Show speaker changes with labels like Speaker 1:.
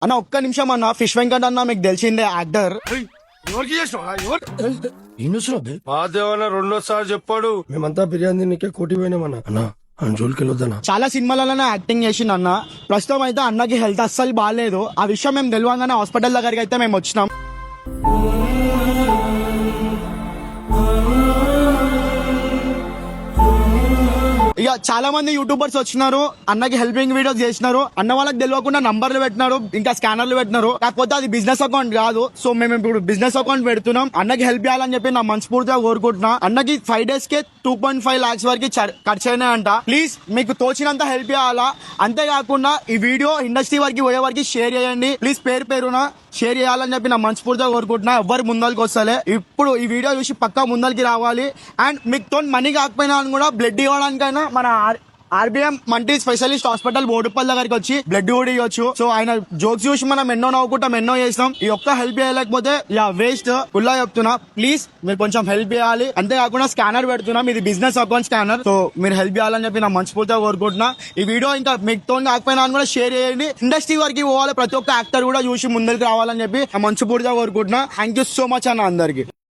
Speaker 1: అన్న ఒక్క నిమిషం అన్న, ఫిష్ వెంకట్ అన్న మీకు తెలిసిందే యాక్టర్.
Speaker 2: ఎవరికి చేసినావు?
Speaker 3: మాదేవన్న రెండోసారి చెప్పాడు.
Speaker 2: మేమంతా బిర్యానీ నీకే కోటి పోయినామన్నా. అన్నా జోలికి వెళ్ళొద్దన్నా.
Speaker 1: చాలా సినిమాలలోనే యాక్టింగ్ చేసిండు అన్న. ప్రస్తుతం అయితే అన్నకి హెల్త్ అస్సలు బాగాలేదు. ఆ విషయం మేము తెలియగానే హాస్పిటల్ దగ్గరికి అయితే మేము వచ్చినాం. ఇక చాలా మంది యూట్యూబర్స్ వచ్చినారు, అన్నకి హెల్పింగ్ వీడియోస్ చేసినారు. అన్న వాళ్ళకి తెలియకుండా నంబర్లు పెట్టినారు, ఇంకా స్కానర్లు పెట్టినారు. కాకపోతే అది బిజినెస్ అకౌంట్ కాదు. సో మేము ఇప్పుడు బిజినెస్ అకౌంట్ పెడుతున్నాం. అన్నకి హెల్ప్ చేయాలని చెప్పి నా మనస్ఫూర్తిగా కోరుకుంటున్నా. అన్నకి 5 days కే 2.5 lakhs వరకు ఖర్చు అయినాయంట. ప్లీజ్ మీకు తోచినంత హెల్ప్ చేయాలా. అంతేకాకుండా ఈ వీడియో ఇండస్ట్రీ వరకు పోయే వరకు షేర్ చేయండి ప్లీజ్. పేరున షేర్ చేయాలని చెప్పి నా మనస్ఫూర్తిగా కోరుకుంటున్నా. ఎవ్వరు ముందరికి వస్తలే. ఇప్పుడు ఈ వీడియో చూసి పక్కా ముందరికి రావాలి. అండ్ మీకు తో మనీ కాకపోయినా కూడా బ్లడ్ ఇవ్వడానికైనా మన RBM multi specialist hospital Boduppal దగ్గరికి వచ్చి బ్లడ్ కూడా ఇవ్వచ్చు. సో ఆయన జోక్స్ చూసి మనం ఎన్నో నవ్వుకుంటాం, ఎన్నో చేస్తాం. ఈ ఒక్క హెల్ప్ చేయలేకపోతే వేస్ట్. ఫుల్లా చెప్తున్నా, ప్లీజ్ మీరు కొంచెం హెల్ప్ చేయాలి. అంతేకాకుండా స్కానర్ పెడుతున్నాం, ఇది బిజినెస్ అకౌంట్ స్కానర్. సో మీరు హెల్ప్ చేయాలని చెప్పి నా మనస్ఫూర్తిగా కోరుకుంటున్నా. ఈ వీడియో ఇంకా మీకు కాకపోయినా కూడా షేర్ చేయండి. ఇండస్ట్రీ వరకు పోవాలి, ప్రతి ఒక్క యాక్టర్ కూడా చూసి ముందరికి రావాలని చెప్పి నా మనస్ఫూర్తిగా కోరుకుంటున్నా. థ్యాంక్ యూ సో మచ్ అన్న అందరికి.